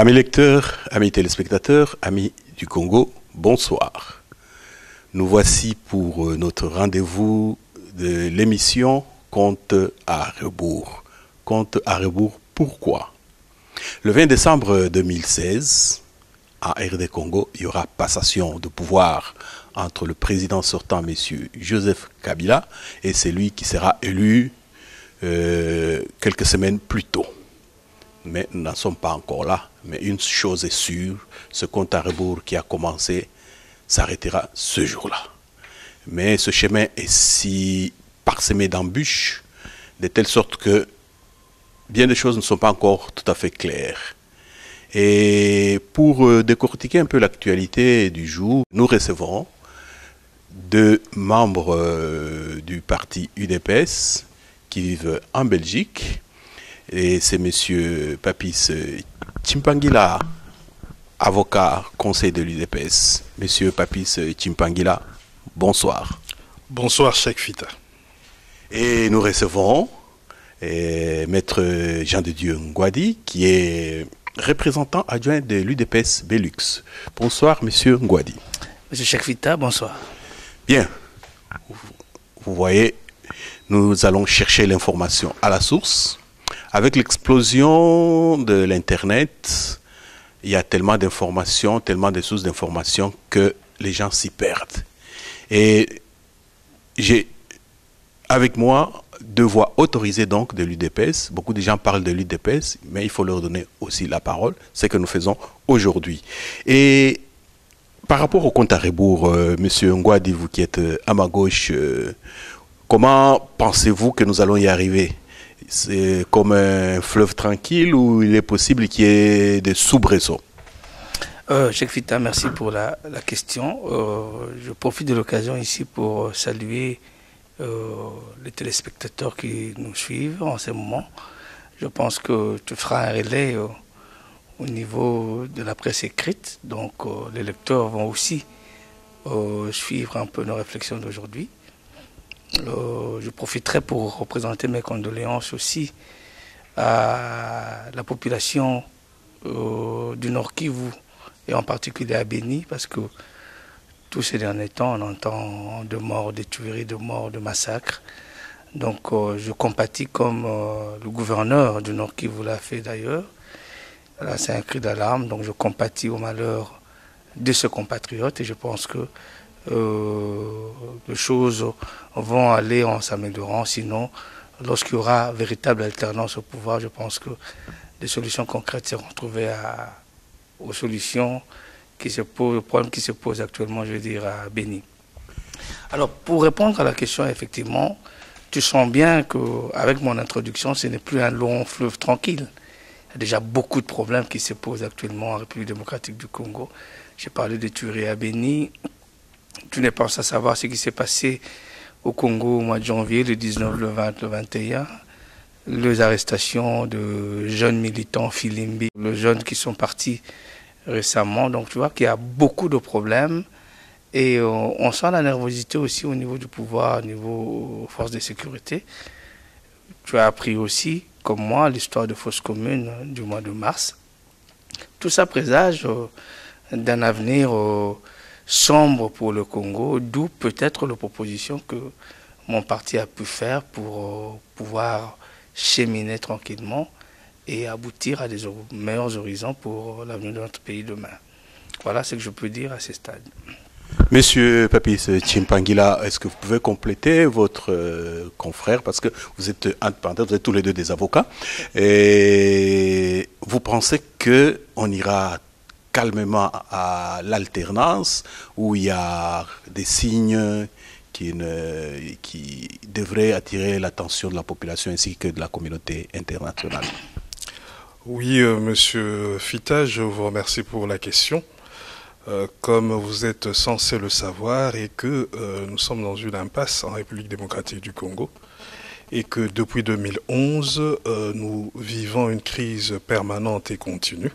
Amis lecteurs, amis téléspectateurs, amis du Congo, bonsoir. Nous voici pour notre rendez-vous de l'émission Compte à rebours. Compte à rebours, pourquoi? Le 20 décembre 2016, en RD Congo, il y aura passation de pouvoir entre le président sortant, M. Joseph Kabila, et celui qui sera élu quelques semaines plus tôt. Mais nous n'en sommes pas encore là. Mais une chose est sûre, ce compte à rebours qui a commencé s'arrêtera ce jour-là. Mais ce chemin est si parsemé d'embûches, de telle sorte que bien des choses ne sont pas encore tout à fait claires. Et pour décortiquer un peu l'actualité du jour, nous recevons deux membres du parti UDPS qui vivent en Belgique. Et c'est M. Papis Chimpangila, avocat, conseil de l'UDPS. M. Papis Chimpangila, bonsoir. Bonsoir, Cheikh Fita. Et nous recevons Maître Jean de Dieu Ngwadi, qui est représentant adjoint de l'UDPS Belux. Bonsoir, M. Ngwadi. Monsieur Cheikh Fita, bonsoir. Bien. Vous voyez, nous allons chercher l'information à la source. Avec l'explosion de l'Internet, il y a tellement d'informations, tellement de sources d'informations que les gens s'y perdent. Et j'ai avec moi deux voix autorisées donc de l'UDPS. Beaucoup de gens parlent de l'UDPS, mais il faut leur donner aussi la parole, ce que nous faisons aujourd'hui. Et par rapport au compte à rebours, Monsieur Ngwadi, vous qui êtes à ma gauche, comment pensez-vous que nous allons y arriver? C'est comme un fleuve tranquille ou il est possible qu'il y ait des soubresauts? Cheikh Fita, merci pour la question. Je profite de l'occasion ici pour saluer les téléspectateurs qui nous suivent en ce moment. Je pense que tu feras un relais au niveau de la presse écrite. Donc les lecteurs vont aussi suivre un peu nos réflexions d'aujourd'hui. Je profiterai pour représenter mes condoléances aussi à la population du Nord Kivu et en particulier à Béni, parce que tous ces derniers temps on entend de morts, de tueries, de morts, de massacres. Donc je compatis comme le gouverneur du Nord Kivu l'a fait d'ailleurs. Là c'est un cri d'alarme, donc je compatis au malheur de ce compatriote et je pense que les choses vont aller en s'améliorant. Sinon, lorsqu'il y aura véritable alternance au pouvoir, je pense que des solutions concrètes seront trouvées aux solutions qui se posent, aux problèmes qui se posent actuellement, je veux dire, à Béni. Alors, pour répondre à la question, effectivement, tu sens bien qu'avec mon introduction, ce n'est plus un long fleuve tranquille. Il y a déjà beaucoup de problèmes qui se posent actuellement en République démocratique du Congo. J'ai parlé de tueries à Béni. Tu n'es pas à savoir ce qui s'est passé au Congo au mois de janvier, le 19, le 20, le 21. Les arrestations de jeunes militants Filimbi, les jeunes qui sont partis récemment. Donc tu vois qu'il y a beaucoup de problèmes et on sent la nervosité aussi au niveau du pouvoir, au niveau forces de sécurité. Tu as appris aussi, comme moi, l'histoire de Fosse Commune du mois de mars. Tout ça présage d'un avenir sombre pour le Congo, d'où peut-être la proposition que mon parti a pu faire pour pouvoir cheminer tranquillement et aboutir à des meilleurs horizons pour l'avenir de notre pays demain. Voilà ce que je peux dire à ce stade. Monsieur Papis Chimpangila, est-ce que vous pouvez compléter votre confrère, parce que vous êtes tous les deux des avocats, et vous pensez qu'on ira calmement à l'alternance, où il y a des signes qui devraient attirer l'attention de la population ainsi que de la communauté internationale? Oui, Monsieur Fita, je vous remercie pour la question. Comme vous êtes censé le savoir et que nous sommes dans une impasse en République démocratique du Congo et que depuis 2011, nous vivons une crise permanente et continue.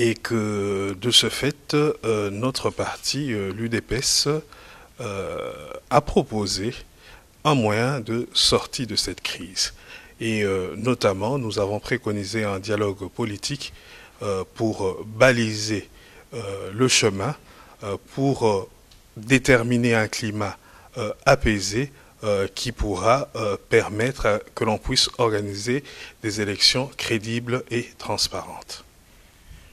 Et que de ce fait, notre parti, l'UDPS, a proposé un moyen de sortie de cette crise. Et notamment, nous avons préconisé un dialogue politique pour baliser le chemin, pour déterminer un climat apaisé qui pourra permettre que l'on puisse organiser des élections crédibles et transparentes.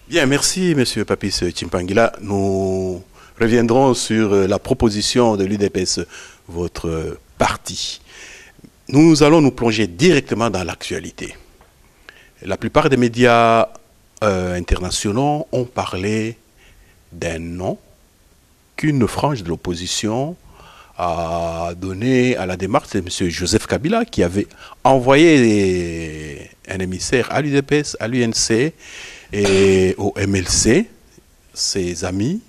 Bien, merci M. Papis Chimpangila. Nous reviendrons sur la proposition de l'UDPS, votre parti. Nous allons nous plonger directement dans l'actualité. La plupart des médias internationaux ont parlé d'un nom qu'une frange de l'opposition a donné à la démarche de M. Joseph Kabila, qui avait envoyé un émissaire à l'UDPS, à l'UNC et au MLC. Ses amis,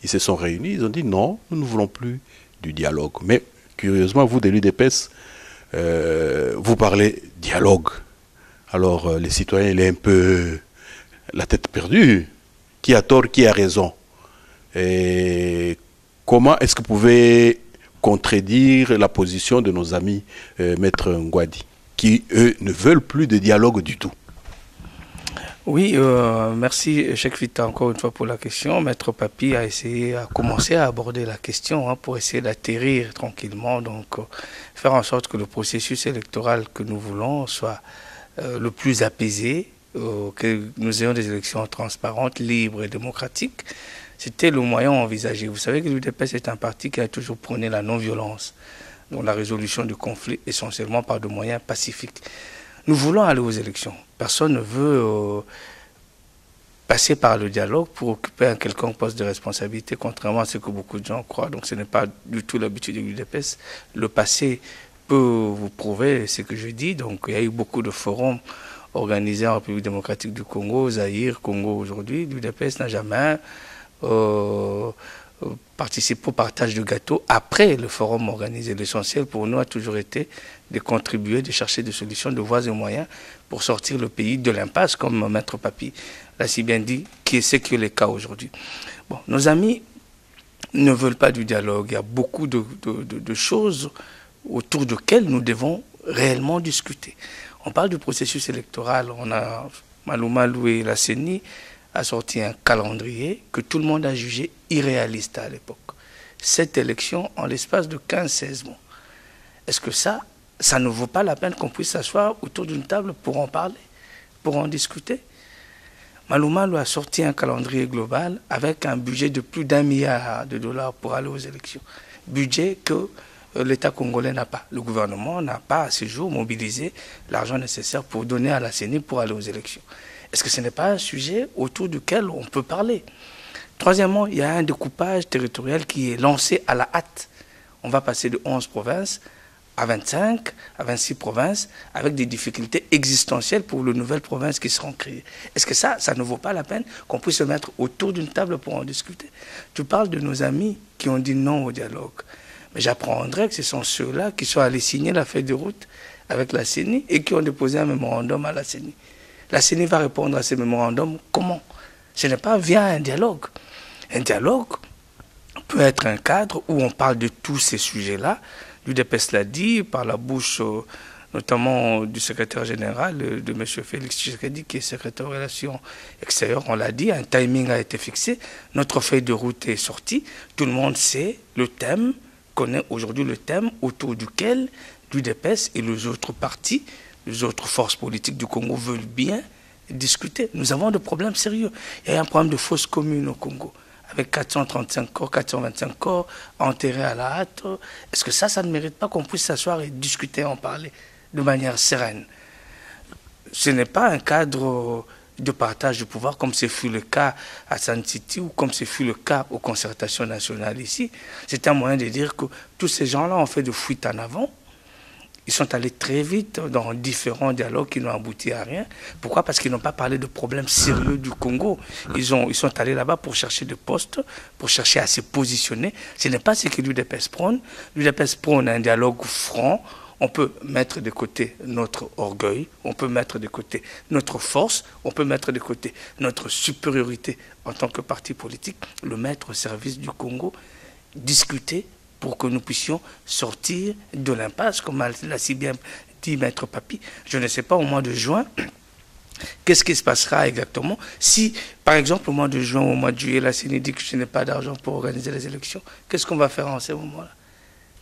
ils se sont réunis, ils ont dit non, nous ne voulons plus du dialogue. Mais curieusement, vous de l'UDPS, vous parlez dialogue. Alors les citoyens, il est un peu la tête perdue. Qui a tort, qui a raison? Et comment est-ce que vous pouvez contredire la position de nos amis Maître Ngwadi, qui, eux, ne veulent plus de dialogue du tout? Oui, merci Cheikh Fita encore une fois pour la question. Maître Papi a commencé à aborder la question pour essayer d'atterrir tranquillement, donc faire en sorte que le processus électoral que nous voulons soit le plus apaisé, que nous ayons des élections transparentes, libres et démocratiques. C'était le moyen envisagé. Vous savez que l'UDPS est un parti qui a toujours prôné la non-violence, donc la résolution du conflit essentiellement par des moyens pacifiques. Nous voulons aller aux élections. Personne ne veut passer par le dialogue pour occuper un quelconque poste de responsabilité, contrairement à ce que beaucoup de gens croient. Donc ce n'est pas du tout l'habitude de l'UDPS. Le passé peut vous prouver ce que je dis. Donc il y a eu beaucoup de forums organisés en République démocratique du Congo, Zaïre, Congo aujourd'hui. L'UDPS n'a jamais participé au partage de gâteaux après le forum organisé. L'essentiel pour nous a toujours été de contribuer, de chercher des solutions, de voies et moyens pour sortir le pays de l'impasse, comme Maître Papi l'a si bien dit, qui est ce qui est le cas aujourd'hui. Bon, nos amis ne veulent pas du dialogue. Il y a beaucoup de choses autour desquelles nous devons réellement discuter. On parle du processus électoral. On a Malou et la CENI a sorti un calendrier que tout le monde a jugé irréaliste à l'époque. Cette élection en l'espace de 15-16 mois. Est-ce que ça ne vaut pas la peine qu'on puisse s'asseoir autour d'une table pour en parler, pour en discuter? Malou a sorti un calendrier global avec un budget de plus d'1 milliard de dollars pour aller aux élections. Budget que l'État congolais n'a pas. Le gouvernement n'a pas à ce jour mobilisé l'argent nécessaire pour donner à la CENI pour aller aux élections. Est-ce que ce n'est pas un sujet autour duquel on peut parler? Troisièmement, il y a un découpage territorial qui est lancé à la hâte. On va passer de 11 provinces à 25, à 26 provinces, avec des difficultés existentielles pour les nouvelles provinces qui seront créées. Est-ce que ça ne vaut pas la peine qu'on puisse se mettre autour d'une table pour en discuter? Tu parles de nos amis qui ont dit non au dialogue. Mais j'apprendrai que ce sont ceux-là qui sont allés signer la feuille de route avec la CENI et qui ont déposé un mémorandum à la CENI. La CENI va répondre à ces mémorandums comment? Ce n'est pas via un dialogue. Un dialogue peut être un cadre où on parle de tous ces sujets-là. L'UDPS l'a dit par la bouche notamment du secrétaire général de M. Félix Tshisekedi, qui est secrétaire aux relations extérieures. On l'a dit, un timing a été fixé, notre feuille de route est sortie, tout le monde sait le thème, connaît aujourd'hui le thème autour duquel l'UDPS et les autres partis, les autres forces politiques du Congo veulent bien discuter. Nous avons des problèmes sérieux. Il y a un problème de fausses communes au Congo, avec 435 corps, 425 corps enterrés à la hâte. Est-ce que ça ne mérite pas qu'on puisse s'asseoir et discuter, en parler de manière sereine? Ce n'est pas un cadre de partage de pouvoir comme ce fut le cas à San City ou comme ce fut le cas aux concertations nationales ici. C'est un moyen de dire que tous ces gens-là ont fait de fuite en avant. Ils sont allés très vite dans différents dialogues qui n'ont abouti à rien. Pourquoi? Parce qu'ils n'ont pas parlé de problèmes sérieux du Congo. Ils sont allés là-bas pour chercher des postes, pour chercher à se positionner. Ce n'est pas ce que l'UDPS prône. L'UDPS prône un dialogue franc. On peut mettre de côté notre orgueil, on peut mettre de côté notre force, on peut mettre de côté notre supériorité en tant que parti politique, le mettre au service du Congo, discuter pour que nous puissions sortir de l'impasse, comme l'a si bien dit Maître Papi. Je ne sais pas, au mois de juin, Qu'est-ce qui se passera exactement si, par exemple, au mois de juin ou au mois de juillet, la CENI dit que je n'ai pas d'argent pour organiser les élections? Qu'est-ce qu'on va faire en ce moment-là?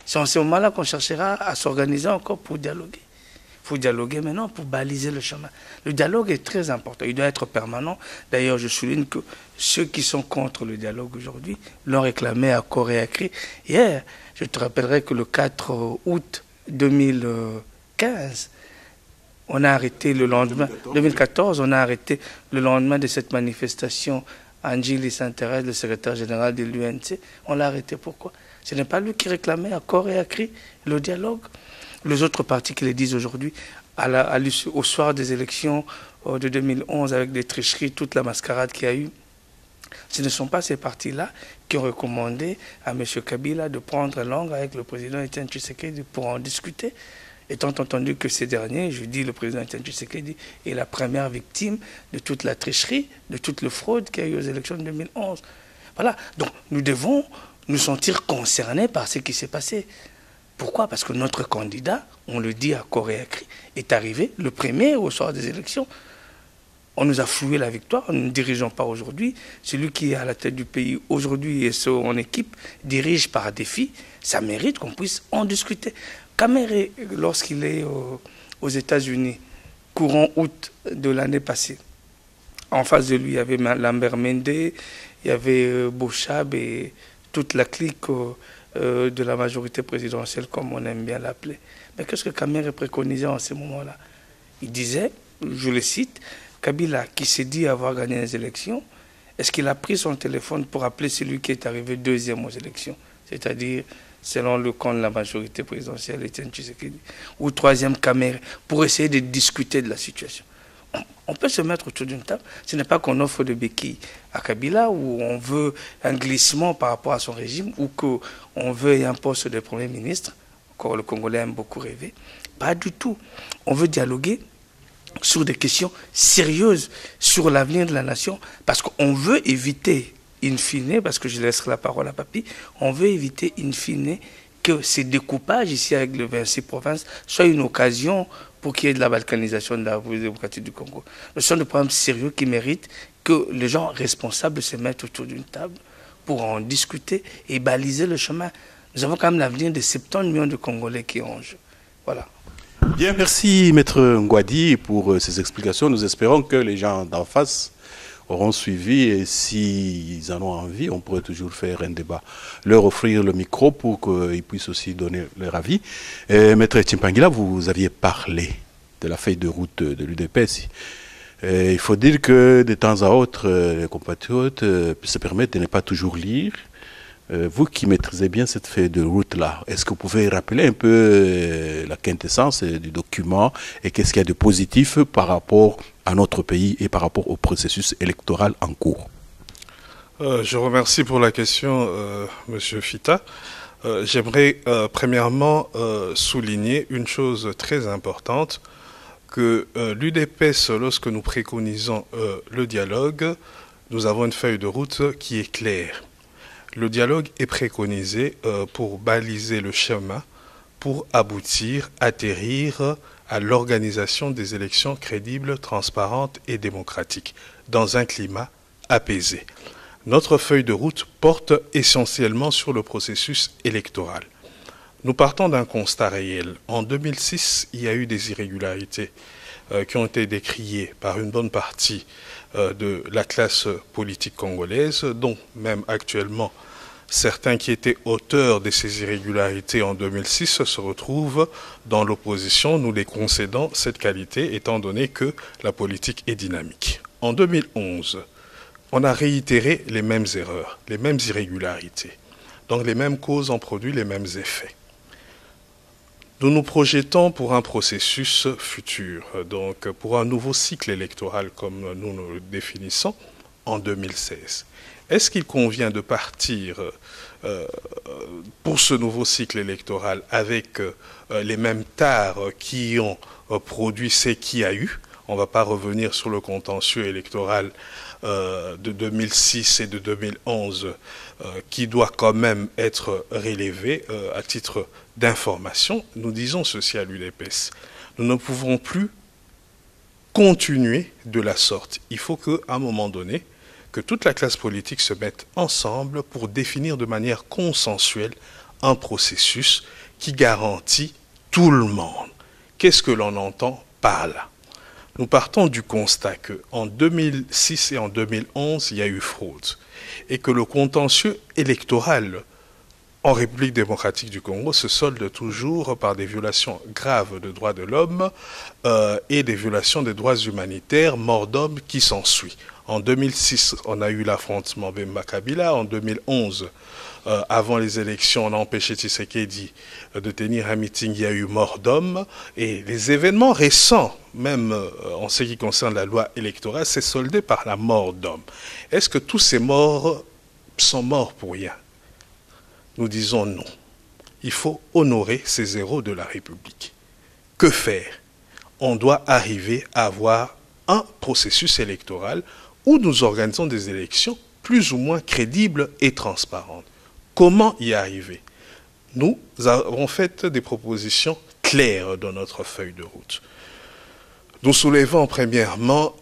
C'est en ce moment-là qu'on cherchera à s'organiser encore pour dialoguer. Il faut dialoguer maintenant pour baliser le chemin. Le dialogue est très important, il doit être permanent. D'ailleurs, je souligne que ceux qui sont contre le dialogue aujourd'hui l'ont réclamé à corps et à cri. Hier, je te rappellerai que le 4 août 2015, on a arrêté le lendemain, 2014, on a arrêté le lendemain de cette manifestation Angeli Saint-Thérèse, le secrétaire général de l'UNC. On l'a arrêté pourquoi? Ce n'est pas lui qui réclamait à corps et à cri le dialogue. Les autres partis qui le disent aujourd'hui, au soir des élections de 2011, avec des tricheries, toute la mascarade qu'il y a eu, ce ne sont pas ces partis-là qui ont recommandé à M. Kabila de prendre langue avec le président Etienne Tshisekedi pour en discuter. Étant entendu que ces derniers, je dis le président Etienne Tshisekedi est la première victime de toute la tricherie, de toute la fraude qu'il y a eu aux élections de 2011. Voilà, donc nous devons nous sentir concernés par ce qui s'est passé. Pourquoi? Parce que notre candidat, on le dit à corps et à cri, est arrivé le premier au soir des élections. On nous a floué la victoire, nous ne dirigeons pas aujourd'hui. Celui qui est à la tête du pays aujourd'hui et son équipe dirige par défi. Ça mérite qu'on puisse en discuter. Kamere, lorsqu'il est aux États-Unis, courant août de l'année passée, en face de lui, il y avait Lambert Mende, il y avait Bouchab et toute la clique de la majorité présidentielle, comme on aime bien l'appeler. Mais qu'est-ce que Kamere préconisait en ce moment-là? Il disait, je le cite, Kabila, qui s'est dit avoir gagné les élections, est-ce qu'il a pris son téléphone pour appeler celui qui est arrivé deuxième aux élections? C'est-à-dire, selon le camp de la majorité présidentielle, Etienne Tshisekedi, ou troisième Kamere, pour essayer de discuter de la situation. On peut se mettre autour d'une table. Ce n'est pas qu'on offre de béquilles à Kabila, ou on veut un glissement par rapport à son régime, ou qu'on veut un poste de Premier ministre. Encore, le Congolais aime beaucoup rêver. Pas du tout. On veut dialoguer sur des questions sérieuses sur l'avenir de la nation, parce qu'on veut éviter, in fine, parce que je laisserai la parole à Papi, on veut éviter, in fine, que ces découpages ici avec le 26 provinces soient une occasion pour qu'il y ait de la balkanisation de la République démocratique du Congo. Ce sont des problèmes sérieux qui méritent que les gens responsables se mettent autour d'une table pour en discuter et baliser le chemin. Nous avons quand même l'avenir de 70 millions de Congolais qui est en jeu. Voilà. Bien, merci Maître Ngouadi pour ces explications. Nous espérons que les gens d'en face auront suivi et s'ils en ont envie, on pourrait toujours faire un débat. Leur offrir le micro pour qu'ils puissent aussi donner leur avis. Maître Chimpangila, vous aviez parlé de la feuille de route de l'UDPS. Il faut dire que de temps à autre, les compatriotes se permettent de ne pas toujours lire. Vous qui maîtrisez bien cette feuille de route-là, est-ce que vous pouvez rappeler un peu la quintessence du document et qu'est-ce qu'il y a de positif par rapport à notre pays et par rapport au processus électoral en cours? Je remercie pour la question, Monsieur Fita. J'aimerais premièrement souligner une chose très importante, que l'UDPS, lorsque nous préconisons le dialogue, nous avons une feuille de route qui est claire. Le dialogue est préconisé pour baliser le chemin, pour aboutir, atterrir à l'organisation des élections crédibles, transparentes et démocratiques, dans un climat apaisé. Notre feuille de route porte essentiellement sur le processus électoral. Nous partons d'un constat réel. En 2006, il y a eu des irrégularités qui ont été décriées par une bonne partie de la classe politique congolaise, dont même actuellement certains qui étaient auteurs de ces irrégularités en 2006 se retrouvent dans l'opposition, nous les concédons cette qualité étant donné que la politique est dynamique. En 2011, on a réitéré les mêmes erreurs, les mêmes irrégularités. Donc les mêmes causes ont produit les mêmes effets. Nous nous projetons pour un processus futur, donc pour un nouveau cycle électoral comme nous le définissons en 2016. Est-ce qu'il convient de partir pour ce nouveau cycle électoral avec les mêmes tares qui ont produit ce qu'il y a eu? On ne va pas revenir sur le contentieux électoral de 2006 et de 2011 qui doit quand même être relevé à titre d'information. Nous disons ceci à l'UDPS. Nous ne pouvons plus continuer de la sorte. Il faut qu'à un moment donné, que toute la classe politique se mette ensemble pour définir de manière consensuelle un processus qui garantit tout le monde. Qu'est-ce que l'on entend par là? Nous partons du constat qu'en 2006 et en 2011, il y a eu fraude et que le contentieux électoral en République démocratique du Congo se solde toujours par des violations graves de droits de l'homme et des violations des droits humanitaires, mort d'homme qui s'ensuit. En 2006, on a eu l'affrontement Bemba-Kabila. En 2011, avant les élections, on a empêché Tshisekedi de tenir un meeting, il y a eu mort d'homme. Et les événements récents, même en ce qui concerne la loi électorale, s'est soldé par la mort d'homme. Est-ce que tous ces morts sont morts pour rien? Nous disons non. Il faut honorer ces héros de la République. Que faire? On doit arriver à avoir un processus électoral où nous organisons des élections plus ou moins crédibles et transparentes. Comment y arriver? Nous avons fait des propositions claires dans notre feuille de route. Nous soulevons premièrement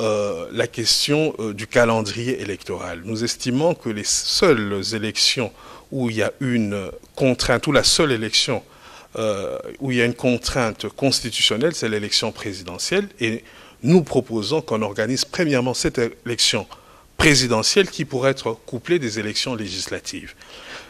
la question du calendrier électoral. Nous estimons que les seules élections où il y a une contrainte, ou la seule élection où il y a une contrainte constitutionnelle, c'est l'élection présidentielle. Et nous proposons qu'on organise premièrement cette élection présidentielle qui pourrait être couplée des élections législatives.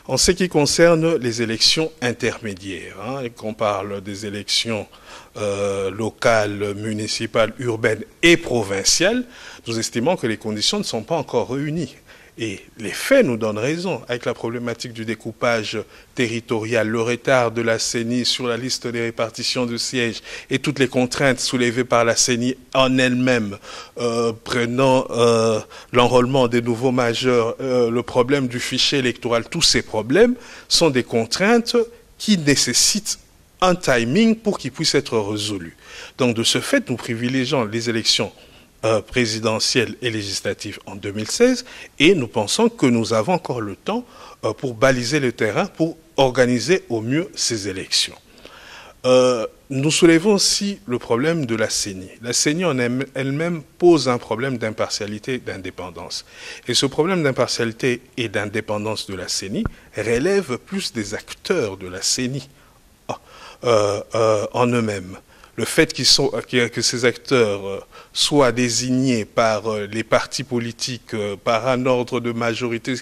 En ce qui concerne les élections intermédiaires, et qu'on parle des élections locales, municipales, urbaines et provinciales, nous estimons que les conditions ne sont pas encore réunies. Et les faits nous donnent raison, avec la problématique du découpage territorial, le retard de la CENI sur la liste des répartitions de sièges et toutes les contraintes soulevées par la CENI en elle-même, prenant l'enrôlement des nouveaux majeurs, le problème du fichier électoral, tous ces problèmes sont des contraintes qui nécessitent un timing pour qu'ils puissent être résolus. Donc de ce fait, nous privilégions les élections présidentielle et législative en 2016 et nous pensons que nous avons encore le temps pour baliser le terrain, pour organiser au mieux ces élections. Nous soulevons aussi le problème de la CENI. La CENI en elle-même pose un problème d'impartialité et d'indépendance. Et ce problème d'impartialité et d'indépendance de la CENI relève plus des acteurs de la CENI en eux-mêmes. Le fait que ces acteurs soient désignés par les partis politiques, par un ordre de majorité,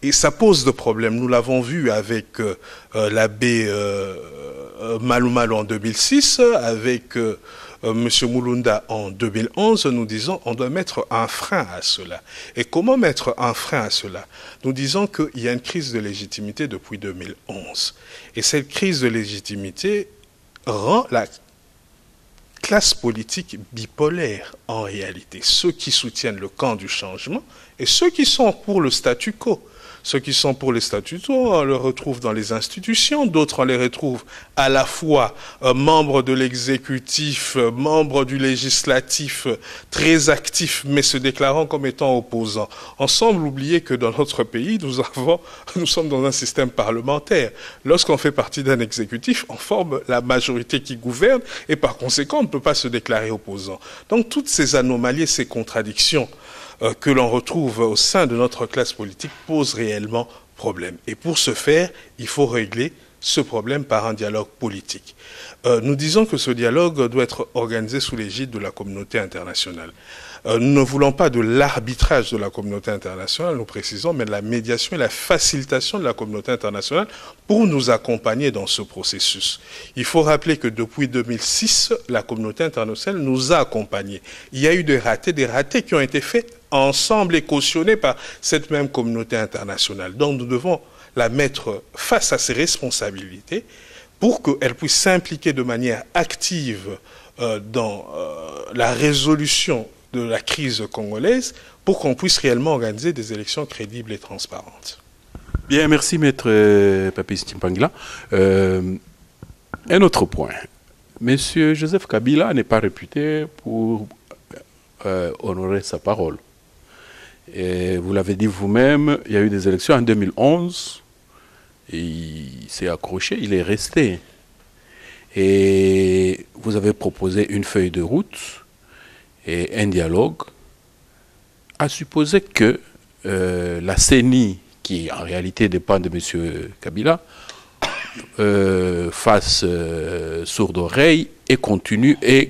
et ça pose de problèmes. Nous l'avons vu avec l'abbé Malou Malou en 2006, avec M. Mulunda en 2011, nous disons on doit mettre un frein à cela. Et comment mettre un frein à cela? Nous disons qu'il y a une crise de légitimité depuis 2011. Et cette crise de légitimité rend la classe politique bipolaire en réalité. Ceux qui soutiennent le camp du changement et ceux qui sont pour le statu quo. Ceux qui sont pour les statu quo, on les retrouve dans les institutions, d'autres on les retrouve à la fois membres de l'exécutif, membres du législatif, très actifs, mais se déclarant comme étant opposants. On semble oublier que dans notre pays, nous sommes dans un système parlementaire. Lorsqu'on fait partie d'un exécutif, on forme la majorité qui gouverne et par conséquent, on ne peut pas se déclarer opposant. Donc toutes ces anomalies, ces contradictions que l'on retrouve au sein de notre classe politique pose réellement problème. Et pour ce faire, il faut régler ce problème par un dialogue politique. Nous disons que ce dialogue doit être organisé sous l'égide de la communauté internationale. Nous ne voulons pas de l'arbitrage de la communauté internationale, nous précisons, mais de la médiation et la facilitation de la communauté internationale pour nous accompagner dans ce processus. Il faut rappeler que depuis 2006, la communauté internationale nous a accompagnés. Il y a eu des ratés qui ont été faits ensemble et cautionnés par cette même communauté internationale. Donc nous devons la mettre face à ses responsabilités pour qu'elle puisse s'impliquer de manière active dans la résolution de la crise congolaise pour qu'on puisse réellement organiser des élections crédibles et transparentes. Bien, merci Maître Papis Chimpangla. Un autre point. Monsieur Joseph Kabila n'est pas réputé pour honorer sa parole. Et vous l'avez dit vous-même, il y a eu des élections en 2011, et il s'est accroché, il est resté. Et vous avez proposé une feuille de route, et un dialogue, à supposer que la CENI, qui en réalité dépend de M. Kabila, fasse sourde oreille et continue et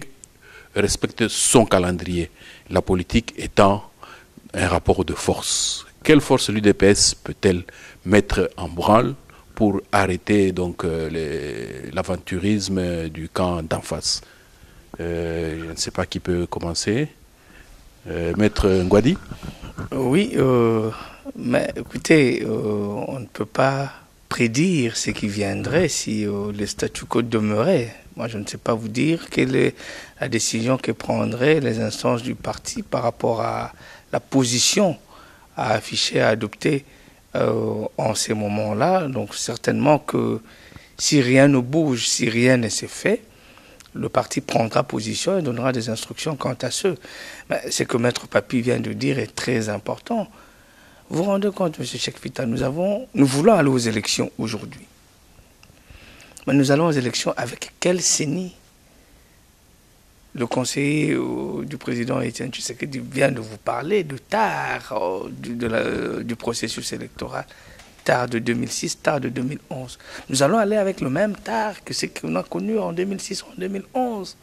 respecte son calendrier. La politique étant un rapport de force. Quelle force l'UDPS peut-elle mettre en branle pour arrêter donc l'aventurisme du camp d'en face? Je ne sais pas qui peut commencer. Maître Ngwadi? Oui, mais écoutez, on ne peut pas prédire ce qui viendrait si le statu quo demeurait. Moi, je ne sais pas vous dire quelle est la décision que prendraient les instances du parti par rapport à la position à afficher, à adopter en ces moments-là. Donc, certainement que si rien ne bouge, si rien ne s'est fait, le parti prendra position et donnera des instructions quant à ce. Ce que Maître Papi vient de dire est très important. Vous vous rendez compte, M. Cheikh Fita, nous voulons aller aux élections aujourd'hui. Mais nous allons aux élections avec quel CENI? Le conseiller du président Étienne Tshisekedi vient de vous parler de tard du processus électoral. Tard de 2006, tard de 2011. Nous allons aller avec le même tard que ce qu'on a connu en 2006, en 2011.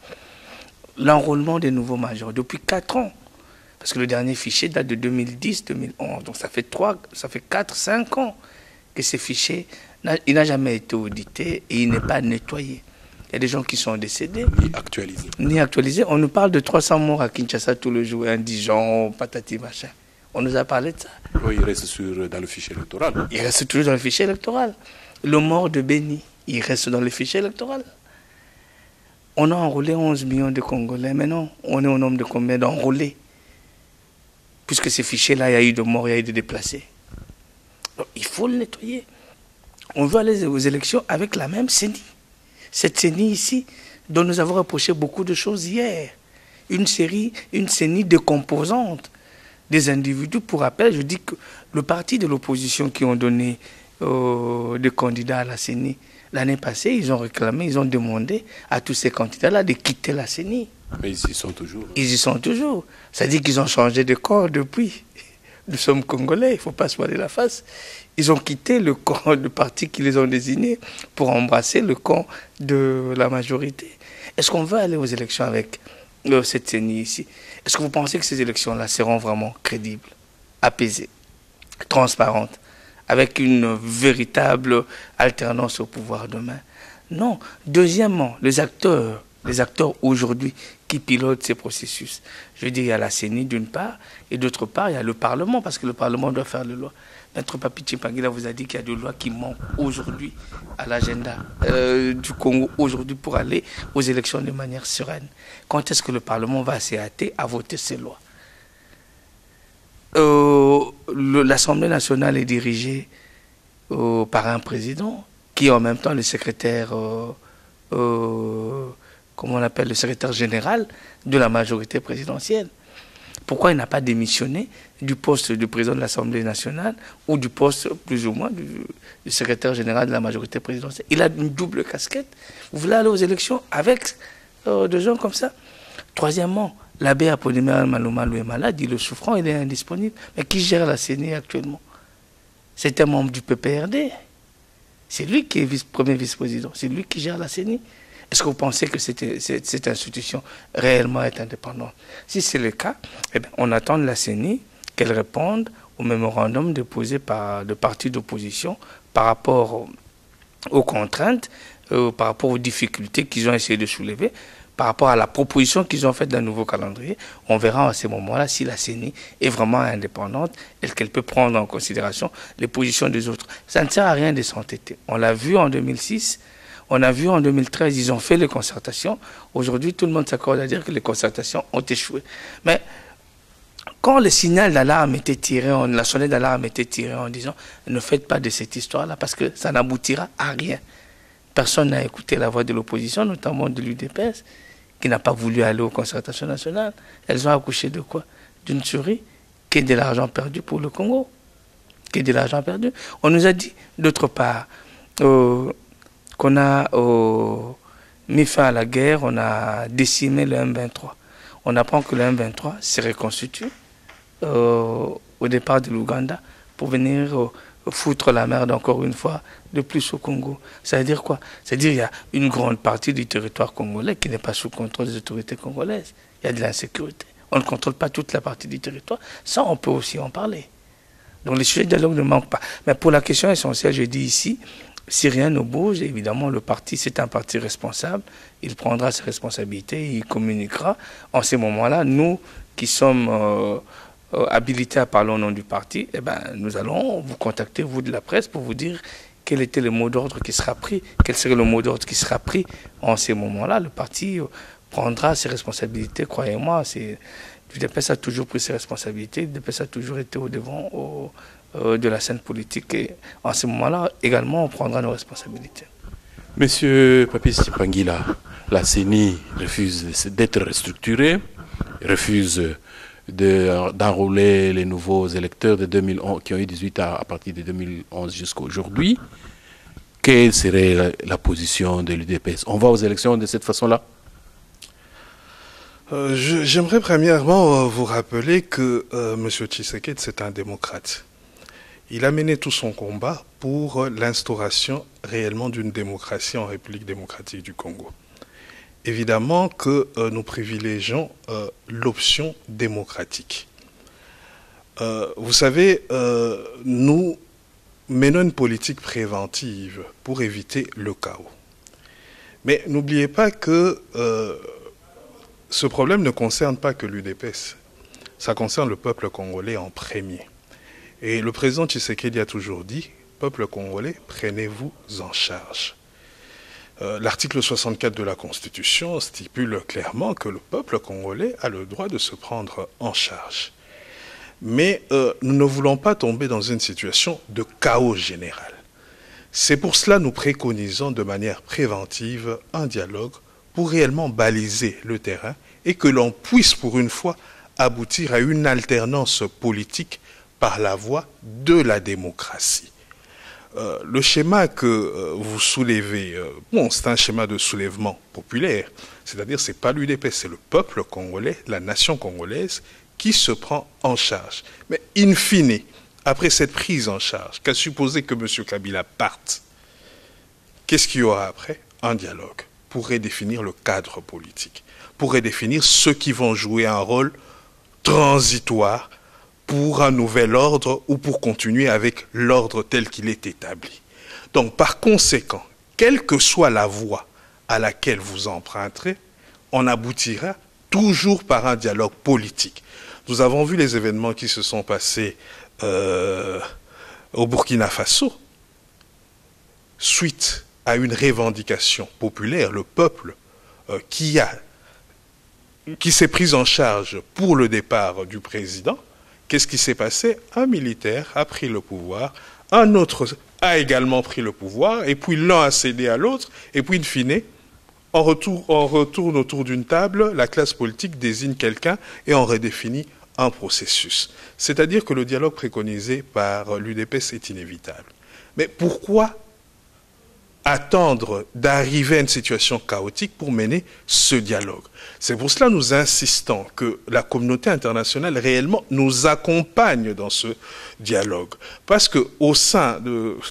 L'enrôlement des nouveaux majors depuis 4 ans. Parce que le dernier fichier date de 2010-2011. Donc ça fait 4-5 ans que ce fichier, il n'a jamais été audité et il n'est pas nettoyé. Il y a des gens qui sont décédés. Ni actualisés. On nous parle de 300 morts à Kinshasa tous les jours, indigents, patati, machin. On nous a parlé de ça. Oui, il reste dans le fichier électoral. Il reste toujours dans le fichier électoral. Le mort de Béni, il reste dans le fichier électoral. On a enrôlé 11 millions de Congolais. Maintenant, on est au nombre de combien d'enrôlés? Puisque ces fichiers-là, il y a eu de morts, il y a eu de déplacés. Donc, il faut le nettoyer. On veut aller aux élections avec la même CENI. Cette CENI ici, dont nous avons reproché beaucoup de choses hier. Une CENI de composantes. Des individus, pour rappel, je dis que le parti de l'opposition qui ont donné des candidats à la CENI, l'année passée, ils ont réclamé, ils ont demandé à tous ces candidats-là de quitter la CENI. Mais ils y sont toujours. Ils y sont toujours. C'est-à-dire qu'ils ont changé de corps depuis. Nous sommes Congolais, il ne faut pas se voiler la face. Ils ont quitté le camp de parti qui les ont désignés pour embrasser le camp de la majorité. Est-ce qu'on veut aller aux élections avec cette CENI ici? Est-ce que vous pensez que ces élections-là seront vraiment crédibles, apaisées, transparentes, avec une véritable alternance au pouvoir demain? Non. Deuxièmement, les acteurs aujourd'hui qui pilotent ces processus. Je veux dire, il y a la CENI d'une part, et d'autre part, il y a le Parlement, parce que le Parlement doit faire les lois. Maître Papi Tchimpangila vous a dit qu'il y a des lois qui manquent aujourd'hui à l'agenda du Congo, aujourd'hui, pour aller aux élections de manière sereine. Quand est-ce que le Parlement va s'y hâter à voter ces lois? L'Assemblée nationale est dirigée par un président qui est en même temps le secrétaire, comment on appelle, le secrétaire général de la majorité présidentielle. Pourquoi il n'a pas démissionné du poste de président de l'Assemblée nationale ou du poste, plus ou moins, du secrétaire général de la majorité présidentielle? Il a une double casquette. Vous voulez aller aux élections avec des gens comme ça? Troisièmement, l'abbé Apollinaire Malomalou est malade, il est souffrant, il est indisponible. Mais qui gère la CENI actuellement? C'est un membre du PPRD. C'est lui qui est premier vice-président. C'est lui qui gère la CENI. Est-ce que vous pensez que cette institution réellement est indépendante? Si c'est le cas, eh bien, on attend de la CENI qu'elle réponde au mémorandum déposé par le parti d'opposition par rapport aux contraintes, par rapport aux difficultés qu'ils ont essayé de soulever, par rapport à la proposition qu'ils ont faite d'un nouveau calendrier. On verra à ce moment-là si la CENI est vraiment indépendante et qu'elle peut prendre en considération les positions des autres. Ça ne sert à rien de s'entêter. On l'a vu en 2006. On a vu en 2013, ils ont fait les concertations. Aujourd'hui, tout le monde s'accorde à dire que les concertations ont échoué. Mais quand le signal d'alarme était tiré, la sonnette d'alarme était tirée en disant « Ne faites pas de cette histoire-là parce que ça n'aboutira à rien ». Personne n'a écouté la voix de l'opposition, notamment de l'UDPS, qui n'a pas voulu aller aux concertations nationales. Elles ont accouché de quoi? D'une souris qui est de l'argent perdu pour le Congo. Qui est de l'argent perdu. On nous a dit, d'autre part, qu'on a mis fin à la guerre, on a décimé le M23. on apprend que le M23 s'est reconstitué au départ de l'Ouganda pour venir foutre la merde encore une fois de plus au Congo. Ça veut dire quoi? C'est-à-dire qu'il y a une grande partie du territoire congolais qui n'est pas sous contrôle des autorités congolaises. Il y a de l'insécurité. On ne contrôle pas toute la partie du territoire. Ça, on peut aussi en parler. Donc les sujets de dialogue ne manquent pas. Mais pour la question essentielle, je dis ici, si rien ne bouge, évidemment, le parti, c'est un parti responsable. Il prendra ses responsabilités, il communiquera. En ces moments-là, nous qui sommes habilités à parler au nom du parti, eh ben, nous allons vous contacter, vous de la presse, pour vous dire quel était le mot d'ordre qui sera pris, quel serait le mot d'ordre qui sera pris. En ces moments-là, le parti prendra ses responsabilités, croyez-moi. l'UDPS a toujours pris ses responsabilités, l'UDPS a toujours été au devant de la scène politique. Et en ce moment-là, également, on prendra nos responsabilités. Monsieur Papis Tshipanguila, la CENI refuse d'être restructurée, refuse d'enrôler les nouveaux électeurs de 2011, qui ont eu 18 ans à partir de 2011 jusqu'à aujourd'hui. Quelle serait la position de l'UDPS? On va aux élections de cette façon-là? J'aimerais premièrement vous rappeler que M. Tshisekedi, c'est un démocrate. Il a mené tout son combat pour l'instauration réellement d'une démocratie en République démocratique du Congo. Évidemment que nous privilégions l'option démocratique. Vous savez, nous menons une politique préventive pour éviter le chaos. Mais n'oubliez pas que ce problème ne concerne pas que l'UDPS. Ça concerne le peuple congolais en premier. Et le président Tshisekedi a toujours dit, peuple congolais, prenez-vous en charge. L'article 64 de la Constitution stipule clairement que le peuple congolais a le droit de se prendre en charge. Mais nous ne voulons pas tomber dans une situation de chaos général. C'est pour cela que nous préconisons de manière préventive un dialogue pour réellement baliser le terrain et que l'on puisse pour une fois aboutir à une alternance politique par la voie de la démocratie. Le schéma que vous soulevez, bon, c'est un schéma de soulèvement populaire, c'est-à-dire c'est pas l'UDP, c'est le peuple congolais, la nation congolaise qui se prend en charge. Mais in fine, après cette prise en charge, qu'à supposer que M. Kabila parte, qu'est-ce qu'il y aura après? Un dialogue pour redéfinir le cadre politique, pour redéfinir ceux qui vont jouer un rôle transitoire pour un nouvel ordre ou pour continuer avec l'ordre tel qu'il est établi. Donc, par conséquent, quelle que soit la voie à laquelle vous emprunterez, on aboutira toujours par un dialogue politique. Nous avons vu les événements qui se sont passés au Burkina Faso, suite à une revendication populaire, le peuple qui s'est pris en charge pour le départ du président. Qu'est-ce qui s'est passé? Un militaire a pris le pouvoir, un autre a également pris le pouvoir, et puis l'un a cédé à l'autre, et puis in fine, on retourne autour d'une table, la classe politique désigne quelqu'un et on redéfinit un processus. C'est-à-dire que le dialogue préconisé par l'UDPS est inévitable. Mais pourquoi attendre d'arriver à une situation chaotique pour mener ce dialogue? C'est pour cela que nous insistons que la communauté internationale réellement nous accompagne dans ce dialogue. Parce qu'au sein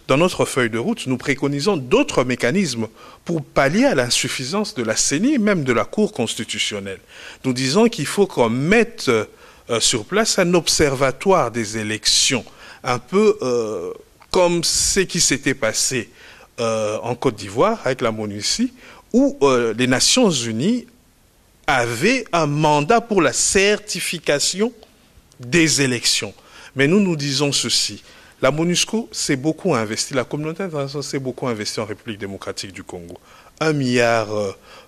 dans notre feuille de route, nous préconisons d'autres mécanismes pour pallier à l'insuffisance de la CENI et même de la Cour constitutionnelle. Nous disons qu'il faut qu'on mette sur place un observatoire des élections, un peu comme ce qui s'était passé en Côte d'Ivoire avec la MONUSI, où les Nations Unies avaient un mandat pour la certification des élections. Mais nous disons ceci, la MONUSCO s'est beaucoup investi, la communauté internationale s'est beaucoup investi en République démocratique du Congo. 1 milliard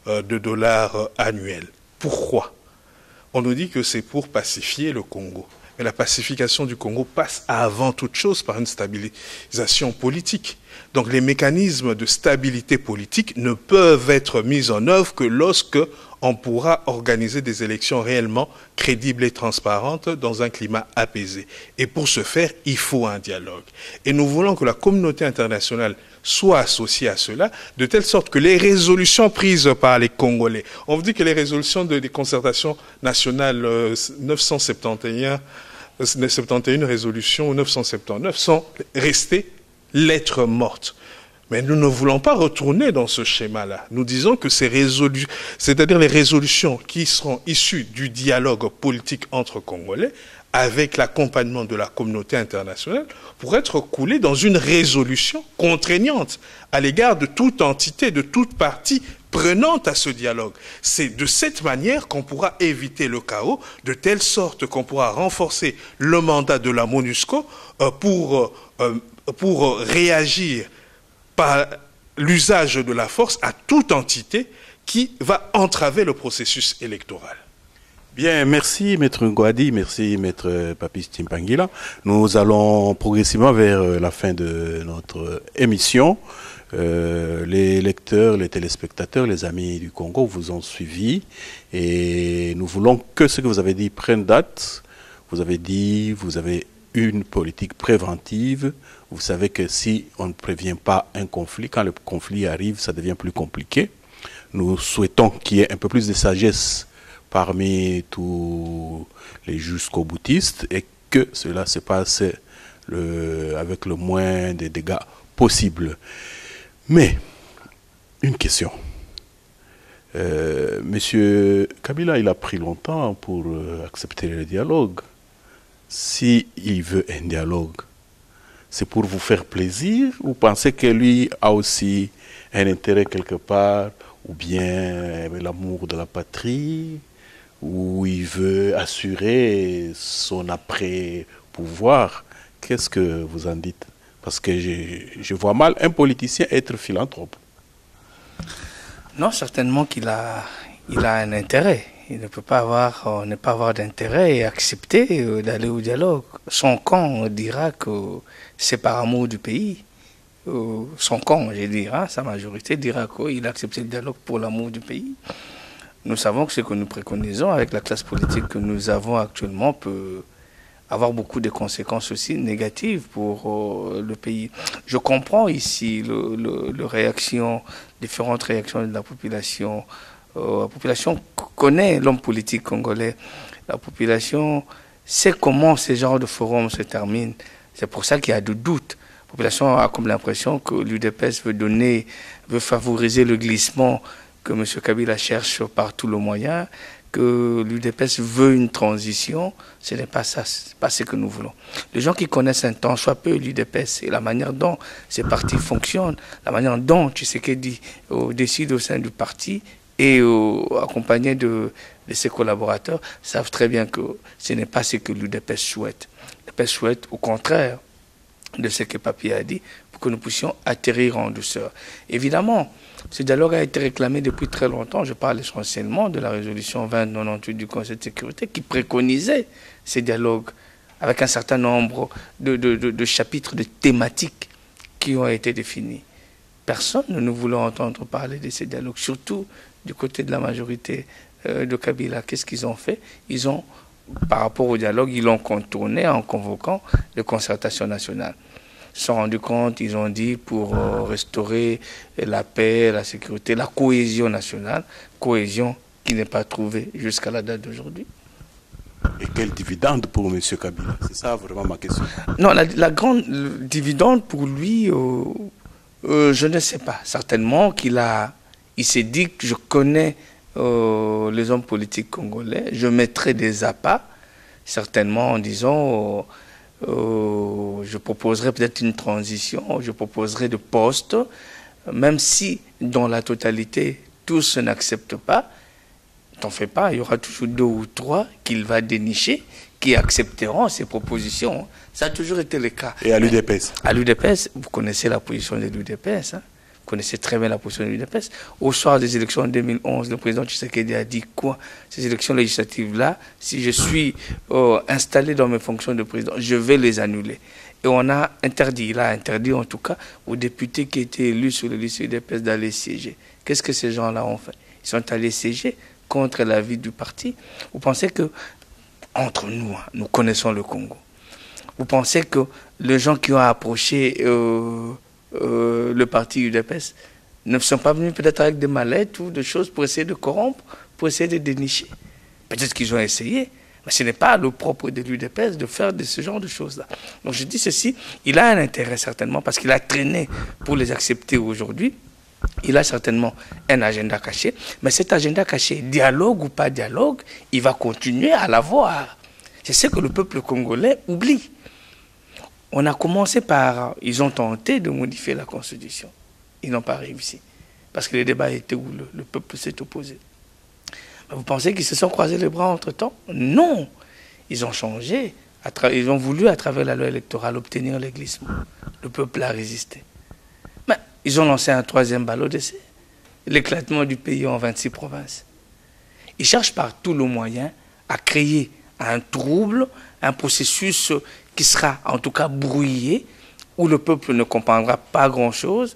de dollars annuels. Pourquoi? On nous dit que c'est pour pacifier le Congo. Mais la pacification du Congo passe avant toute chose par une stabilisation politique. Donc les mécanismes de stabilité politique ne peuvent être mis en œuvre que lorsque on pourra organiser des élections réellement crédibles et transparentes dans un climat apaisé. Et pour ce faire, il faut un dialogue. Et nous voulons que la communauté internationale soit associée à cela, de telle sorte que les résolutions prises par les Congolais, on vous dit que les résolutions des concertations nationales 971 résolutions ou 979 sont restées lettres mortes. Mais nous ne voulons pas retourner dans ce schéma-là. Nous disons que ces résolutions, c'est-à-dire les résolutions qui seront issues du dialogue politique entre Congolais, avec l'accompagnement de la communauté internationale, pour être coulées dans une résolution contraignante à l'égard de toute entité, de toute partie prenante à ce dialogue. C'est de cette manière qu'on pourra éviter le chaos, de telle sorte qu'on pourra renforcer le mandat de la MONUSCO pour réagir par l'usage de la force à toute entité qui va entraver le processus électoral. Bien, merci Maître Ngouadi, merci Maître Papis Timpangila. Nous allons progressivement vers la fin de notre émission. Les lecteurs, les téléspectateurs, les amis du Congo vous ont suivi et nous voulons que ce que vous avez dit prenne date. Vous avez dit, vous avez une politique préventive. Vous savez que si on ne prévient pas un conflit, quand le conflit arrive, ça devient plus compliqué. Nous souhaitons qu'il y ait un peu plus de sagesse parmi tous les jusqu'au boutistes et que cela se passe avec le moins de dégâts possible. Mais, une question. Monsieur Kabila, il a pris longtemps pour accepter le dialogue. S'il veut un dialogue, c'est pour vous faire plaisir ou pensez que lui a aussi un intérêt quelque part, ou bien l'amour de la patrie, ou il veut assurer son après-pouvoir? Qu'est-ce que vous en dites? Parce que je vois mal un politicien être philanthrope. Non, certainement qu'il a un intérêt. Il ne peut pas avoir d'intérêt et accepter d'aller au dialogue. Son camp dira que c'est par amour du pays. Son camp, je dirais, sa majorité dira qu'il a accepté le dialogue pour l'amour du pays. Nous savons que ce que nous préconisons avec la classe politique que nous avons actuellement peut avoir beaucoup de conséquences aussi négatives pour le pays. Je comprends ici différentes réactions de la population. La population connaît l'homme politique congolais. La population sait comment ce genre de forum se termine. C'est pour ça qu'il y a de doutes. La population a comme l'impression que l'UDPS veut favoriser le glissement, que M. Kabila cherche par tous les moyens, que l'UDPS veut une transition. Ce n'est pas ça, ce n'est pas ce que nous voulons. Les gens qui connaissent un temps soit peu l'UDPS et la manière dont ces partis fonctionnent, la manière dont Tshisekedi décide au sein du parti, et accompagné de ses collaborateurs, savent très bien que ce n'est pas ce que l'UDPS souhaite. L'UDPS souhaite, au contraire de ce que Papi a dit, pour que nous puissions atterrir en douceur. Évidemment, ce dialogue a été réclamé depuis très longtemps. Je parle essentiellement de la résolution 2098 du Conseil de sécurité qui préconisait ces dialogues avec un certain nombre de chapitres, de thématiques qui ont été définis. Personne ne nous voulait entendre parler de ces dialogues, surtout du côté de la majorité de Kabila. Qu'est-ce qu'ils ont fait? Ils ont, par rapport au dialogue, ils l'ont contourné en convoquant les concertations nationales. Ils se sont rendus compte, ils ont dit, pour restaurer la paix, la sécurité, la cohésion nationale, cohésion qui n'est pas trouvée jusqu'à la date d'aujourd'hui. Et quel dividende pour M. Kabila? C'est ça vraiment ma question. Non, la grande dividende pour lui, je ne sais pas. Certainement il s'est dit que je connais les hommes politiques congolais, je mettrai des appâts, certainement en disant je proposerai peut-être une transition, je proposerai des postes, même si dans la totalité tous n'acceptent pas. T'en fais pas, il y aura toujours 2 ou 3 qu'il va dénicher, qui accepteront ces propositions. Ça a toujours été le cas. Et à l'UDPS? À l'UDPS, vous connaissez la position de l'UDPS, hein? Vous connaissez très bien la position de l'UDPS. Au soir des élections en 2011, le président Tshisekedi a dit quoi? Ces élections législatives-là, si je suis installé dans mes fonctions de président, je vais les annuler. Et on a interdit, il a interdit en tout cas aux députés qui étaient élus sur les listes UDPS d'aller siéger. Qu'est-ce que ces gens-là ont fait? Ils sont allés siéger contre la vie du parti. Vous pensez que, entre nous, nous connaissons le Congo. Vous pensez que les gens qui ont approché le parti UDPS ne sont pas venus peut-être avec des mallettes ou des choses pour essayer de corrompre, pour essayer de dénicher? Peut-être qu'ils ont essayé, mais ce n'est pas le propre de l'UDPS de faire de ce genre de choses-là. Donc je dis ceci, il a un intérêt certainement, parce qu'il a traîné pour les accepter aujourd'hui. Il a certainement un agenda caché, mais cet agenda caché, dialogue ou pas dialogue, il va continuer à l'avoir. C'est ce que le peuple congolais oublie. On a commencé par... Ils ont tenté de modifier la Constitution. Ils n'ont pas réussi. Parce que les débats étaient où le peuple s'est opposé. Mais vous pensez qu'ils se sont croisés les bras entre-temps? Non. Ils ont changé. Ils ont voulu, à travers la loi électorale, obtenir le glissement. Le peuple a résisté. Mais ils ont lancé un troisième ballot d'essai. L'éclatement du pays en 26 provinces. Ils cherchent par tous les moyens à créer un trouble, un processus qui sera en tout cas brouillé, où le peuple ne comprendra pas grand-chose.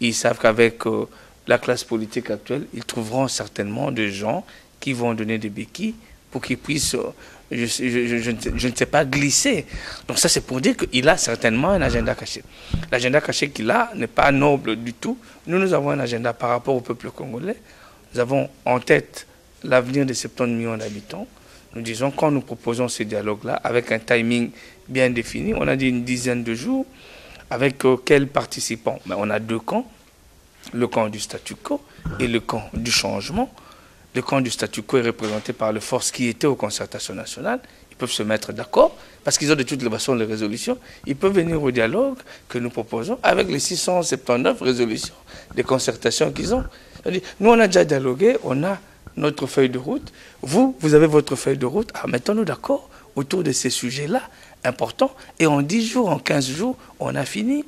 Ils savent qu'avec la classe politique actuelle, ils trouveront certainement des gens qui vont donner des béquilles pour qu'ils puissent, je ne sais pas, glisser. Donc ça, c'est pour dire qu'il a certainement un agenda caché. L'agenda caché qu'il a n'est pas noble du tout. Nous avons un agenda par rapport au peuple congolais. Nous avons en tête l'avenir de 70 millions d'habitants. Nous disons, quand nous proposons ce dialogue-là, avec un timing bien défini, on a dit une dizaine de jours, avec quels participants? Mais on a deux camps, le camp du statu quo et le camp du changement. Le camp du statu quo est représenté par les forces qui étaient aux concertations nationales. Ils peuvent se mettre d'accord, parce qu'ils ont de toutes les façons les résolutions. Ils peuvent venir au dialogue que nous proposons avec les 679 résolutions des concertations qu'ils ont. Nous, on a déjà dialogué, on a notre feuille de route. Vous avez votre feuille de route. Alors, mettons-nous d'accord autour de ces sujets-là importants. Et en 10 jours, en 15 jours, on a fini. Il ne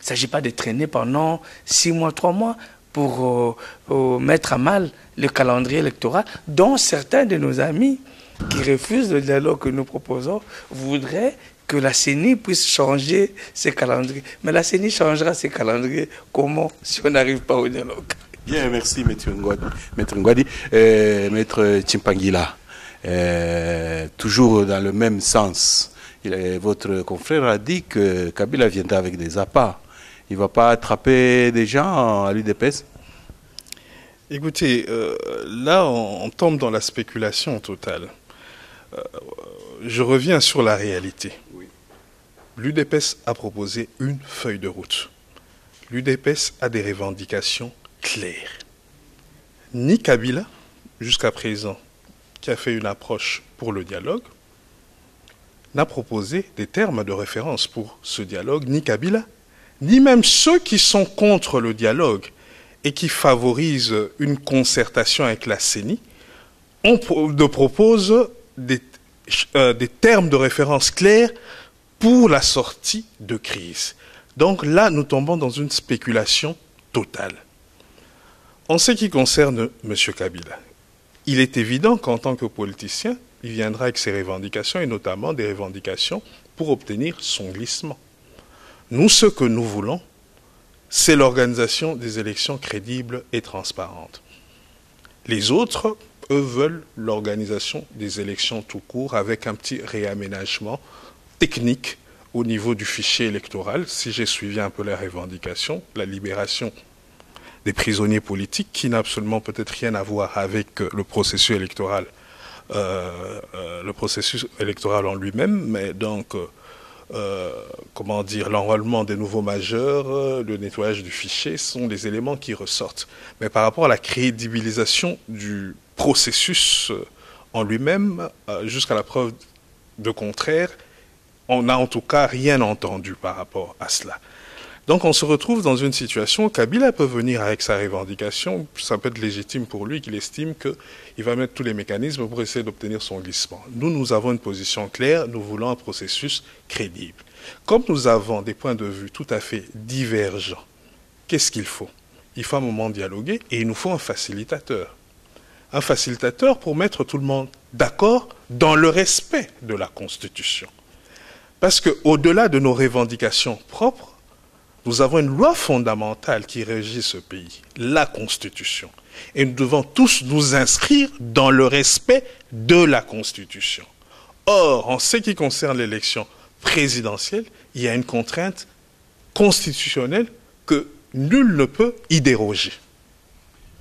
s'agit pas de traîner pendant 6 mois, 3 mois pour mettre à mal le calendrier électoral, dont certains de nos amis qui refusent le dialogue que nous proposons voudraient que la CENI puisse changer ses calendriers. Mais la CENI changera ses calendriers comment si on n'arrive pas au dialogue? Bien, merci, Maître Ngwadi. Maître Chimpangila, toujours dans le même sens, votre confrère a dit que Kabila viendra avec des appâts. Il ne va pas attraper des gens à l'UDPS? Écoutez, là, on tombe dans la spéculation totale. Je reviens sur la réalité. Oui. L'UDPS a proposé une feuille de route. L'UDPS a des revendications claires. Ni Kabila, jusqu'à présent, qui a fait une approche pour le dialogue, n'a proposé des termes de référence pour ce dialogue, ni Kabila, ni même ceux qui sont contre le dialogue et qui favorisent une concertation avec la CENI, proposent des termes de référence clairs pour la sortie de crise. Donc là, nous tombons dans une spéculation totale. En ce qui concerne M. Kabila, il est évident qu'en tant que politicien, il viendra avec ses revendications, et notamment des revendications pour obtenir son glissement. Nous, ce que nous voulons, c'est l'organisation des élections crédibles et transparentes. Les autres, eux, veulent l'organisation des élections tout court avec un petit réaménagement technique au niveau du fichier électoral. Si j'ai suivi un peu les revendications, la libération des prisonniers politiques, qui n'a absolument peut-être rien à voir avec le processus électoral en lui-même, mais donc, comment dire, l'enrôlement des nouveaux majeurs, le nettoyage du fichier sont les éléments qui ressortent. Mais par rapport à la crédibilisation du processus en lui-même, jusqu'à la preuve de contraire, on n'a en tout cas rien entendu par rapport à cela. Donc on se retrouve dans une situation où Kabila peut venir avec sa revendication, ça peut être légitime pour lui qu'il estime qu'il va mettre tous les mécanismes pour essayer d'obtenir son glissement. Nous avons une position claire, nous voulons un processus crédible. Comme nous avons des points de vue tout à fait divergents, qu'est-ce qu'il faut? Il faut un moment dialoguer et il nous faut un facilitateur. Un facilitateur pour mettre tout le monde d'accord dans le respect de la Constitution. Parce qu'au-delà de nos revendications propres, Nous avons une loi fondamentale qui régit ce pays, la Constitution. Et nous devons tous nous inscrire dans le respect de la Constitution. Or, en ce qui concerne l'élection présidentielle, il y a une contrainte constitutionnelle que nul ne peut y déroger.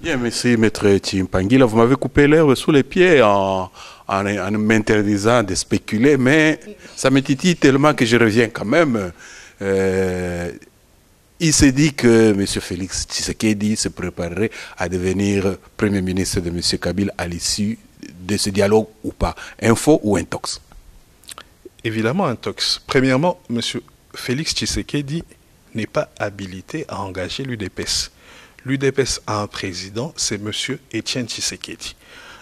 Bien, merci, maître Chimpangila. Vous m'avez coupé l'herbe sous les pieds en m'interdisant de spéculer, mais ça me titille tellement que je reviens quand même. Il s'est dit que M. Félix Tshisekedi se préparerait à devenir Premier ministre de M. Kabila à l'issue de ce dialogue ou pas. Info ou intox? Évidemment, intox. Premièrement, M. Félix Tshisekedi n'est pas habilité à engager l'UDPS. L'UDPS a un président, c'est M. Étienne Tshisekedi.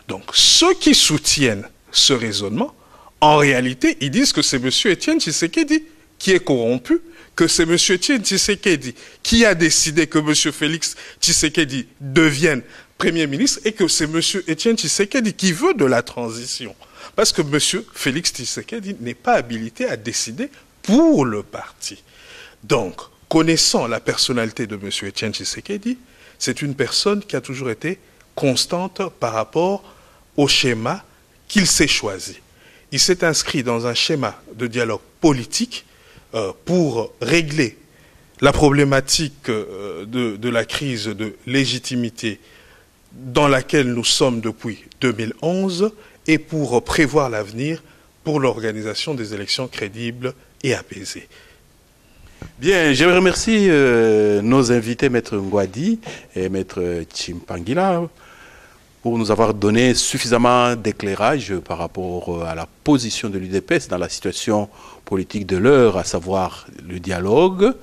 Donc, ceux qui soutiennent ce raisonnement, en réalité, ils disent que c'est M. Étienne Tshisekedi qui est corrompu, que c'est M. Étienne Tshisekedi qui a décidé que M. Félix Tshisekedi devienne Premier ministre et que c'est M. Étienne Tshisekedi qui veut de la transition. Parce que M. Félix Tshisekedi n'est pas habilité à décider pour le parti. Donc, connaissant la personnalité de M. Étienne Tshisekedi, c'est une personne qui a toujours été constante par rapport au schéma qu'il s'est choisi. Il s'est inscrit dans un schéma de dialogue politique pour régler la problématique de la crise de légitimité dans laquelle nous sommes depuis 2011 et pour prévoir l'avenir pour l'organisation des élections crédibles et apaisées. Bien, je remercie nos invités, Maître Ngwadi et Maître Chimpangila, pour nous avoir donné suffisamment d'éclairage par rapport à la position de l'UDPS dans la situation politique de l'heure, à savoir le dialogue.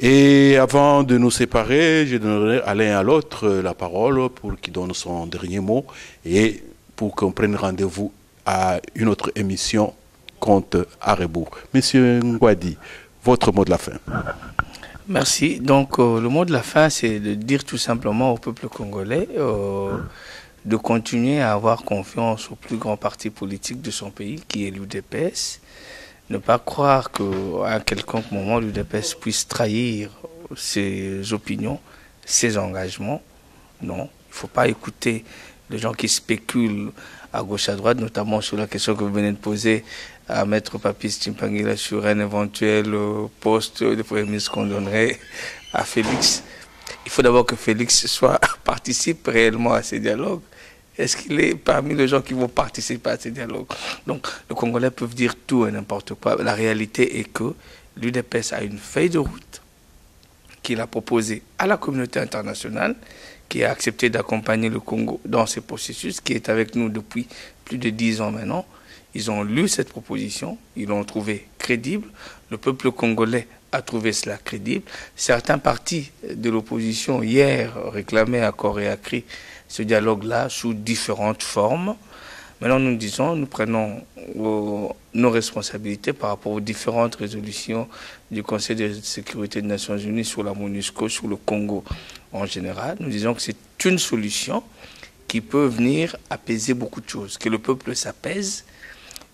Et avant de nous séparer, je donnerai à l'un et à l'autre la parole pour qu'il donne son dernier mot et pour qu'on prenne rendez-vous à une autre émission Compte à rebours. Monsieur Ngwadi, votre mot de la fin. Merci. Donc, le mot de la fin, c'est de dire tout simplement au peuple congolais de continuer à avoir confiance au plus grand parti politique de son pays, qui est l'UDPS. Ne pas croire qu'à un quelconque moment, l'UDPS puisse trahir ses opinions, ses engagements. Non, il ne faut pas écouter les gens qui spéculent à gauche, à droite, notamment sur la question que vous venez de poser à Maître Papis Chimpangila sur un éventuel poste de Premier ministre qu'on donnerait à Félix. Il faut d'abord que Félix participe réellement à ces dialogues. Est-ce qu'il est parmi les gens qui vont participer à ces dialogues? Donc, les Congolais peuvent dire tout et n'importe quoi. La réalité est que l'UDPS a une feuille de route qu'il a proposée à la communauté internationale, qui a accepté d'accompagner le Congo dans ces processus, qui est avec nous depuis plus de 10 ans maintenant. Ils ont lu cette proposition, ils l'ont trouvée crédible. Le peuple congolais a trouvé cela crédible. Certains partis de l'opposition hier réclamaient à corps et à cri ce dialogue-là sous différentes formes. Maintenant, nous disons, nous prenons nos responsabilités par rapport aux différentes résolutions du Conseil de sécurité des Nations Unies sur la MONUSCO, sur le Congo en général. Nous disons que c'est une solution qui peut venir apaiser beaucoup de choses, que le peuple s'apaise.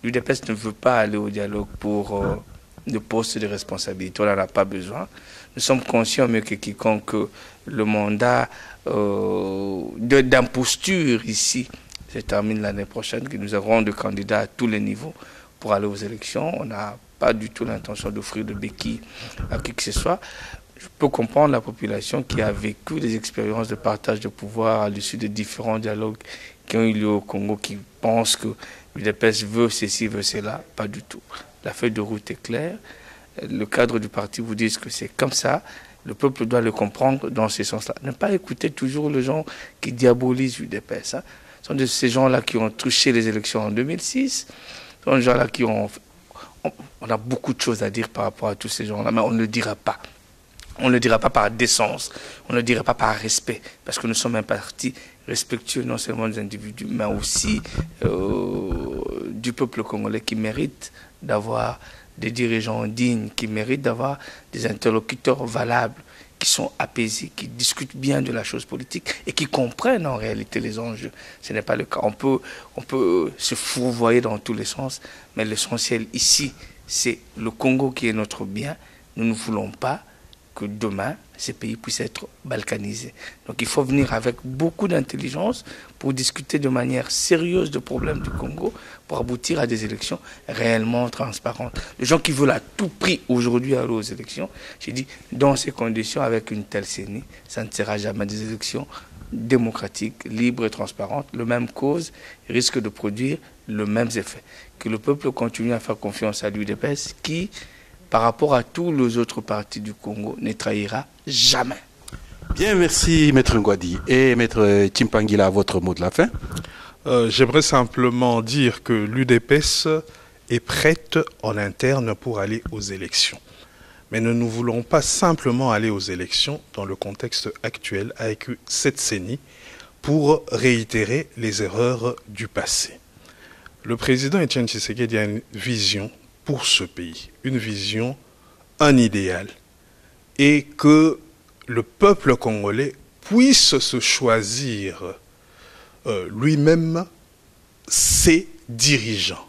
L'UDPS ne veut pas aller au dialogue pour de postes de responsabilité, on n'en a pas besoin. Nous sommes conscients mieux que quiconque que le mandat d'imposture ici se termine l'année prochaine, que nous aurons des candidats à tous les niveaux pour aller aux élections. On n'a pas du tout l'intention d'offrir de béquilles à qui que ce soit. Je peux comprendre la population qui a vécu des expériences de partage de pouvoir à l'issue de différents dialogues qui ont eu lieu au Congo, qui pensent que l'UDPS veut ceci, veut cela. Pas du tout. La feuille de route est claire. Le cadre du parti vous dit que c'est comme ça. Le peuple doit le comprendre dans ce sens-là. Ne pas écouter toujours les gens qui diabolisent l'UDPS. Ce sont de ces gens-là qui ont touché les élections en 2006. Ce sont des gens-là qui ont... On a beaucoup de choses à dire par rapport à tous ces gens-là, mais on ne le dira pas. On ne le dira pas par décence, on ne le dira pas par respect, parce que nous sommes un parti respectueux non seulement des individus, mais aussi du peuple congolais qui mérite d'avoir des dirigeants dignes, qui méritent d'avoir des interlocuteurs valables, qui sont apaisés, qui discutent bien de la chose politique et qui comprennent en réalité les enjeux. Ce n'est pas le cas. On peut se fourvoyer dans tous les sens, mais l'essentiel ici, c'est le Congo qui est notre bien. Nous ne voulons pas que demain, ces pays puissent être balkanisés. Donc il faut venir avec beaucoup d'intelligence pour discuter de manière sérieuse des problèmes du Congo, pour aboutir à des élections réellement transparentes. Les gens qui veulent à tout prix aujourd'hui aller aux élections, j'ai dit, dans ces conditions, avec une telle CENI, ça ne sera jamais des élections démocratiques, libres et transparentes. Le même cause risque de produire le même effet. Que le peuple continue à faire confiance à l'UDPS qui, par rapport à tous les autres partis du Congo, ne trahira jamais. Bien, merci Maître Ngwadi. Et Maître Chimpangila, votre mot de la fin? J'aimerais simplement dire que l'UDPS est prête en interne pour aller aux élections. Mais nous ne voulons pas simplement aller aux élections dans le contexte actuel avec cette CENI pour réitérer les erreurs du passé. Le président Etienne Tshisekedi a une vision pour ce pays, une vision, un idéal, et que le peuple congolais puisse se choisir lui-même ses dirigeants.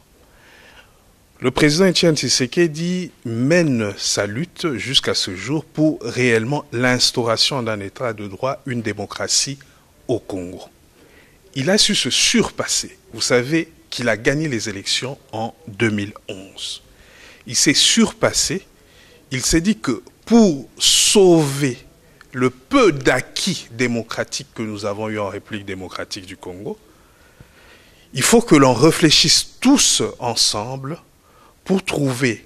Le président Etienne Tshisekedi mène sa lutte jusqu'à ce jour pour réellement l'instauration d'un état de droit, une démocratie au Congo. Il a su se surpasser. Vous savez qu'il a gagné les élections en 2011. Il s'est surpassé. Il s'est dit que pour sauver le peu d'acquis démocratiques que nous avons eu en République démocratique du Congo, il faut que l'on réfléchisse tous ensemble pour trouver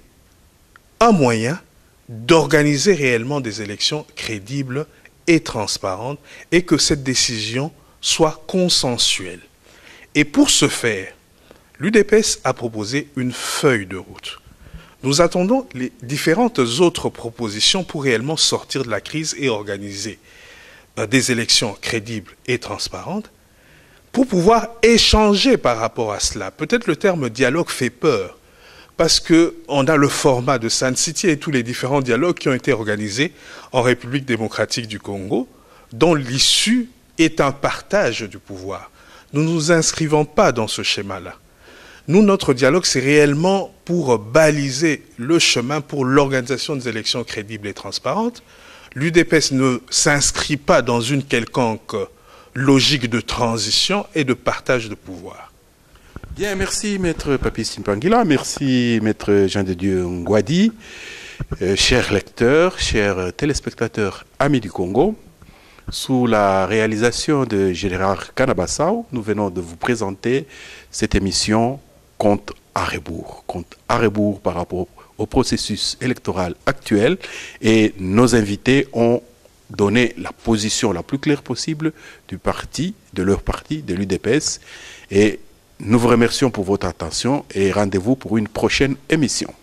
un moyen d'organiser réellement des élections crédibles et transparentes et que cette décision soit consensuelle. Et pour ce faire, l'UDPS a proposé une feuille de route. Nous attendons les différentes autres propositions pour réellement sortir de la crise et organiser des élections crédibles et transparentes pour pouvoir échanger par rapport à cela. Peut-être le terme dialogue fait peur parce qu'on a le format de Sun City et tous les différents dialogues qui ont été organisés en République démocratique du Congo, dont l'issue est un partage du pouvoir. Nous ne nous inscrivons pas dans ce schéma-là. Nous, notre dialogue, c'est réellement pour baliser le chemin pour l'organisation des élections crédibles et transparentes. L'UDPS ne s'inscrit pas dans une quelconque logique de transition et de partage de pouvoir. Bien, merci Maître Papi Chimpangila, merci Maître Jean-de-Dieu Ngwadi, chers lecteurs, chers téléspectateurs, amis du Congo. Sous la réalisation de Gérard Kanabassau, nous venons de vous présenter cette émission Compte à rebours. Compte à rebours par rapport au processus électoral actuel, et nos invités ont donné la position la plus claire possible du parti, de leur parti, de l'UDPS, et nous vous remercions pour votre attention et rendez-vous pour une prochaine émission.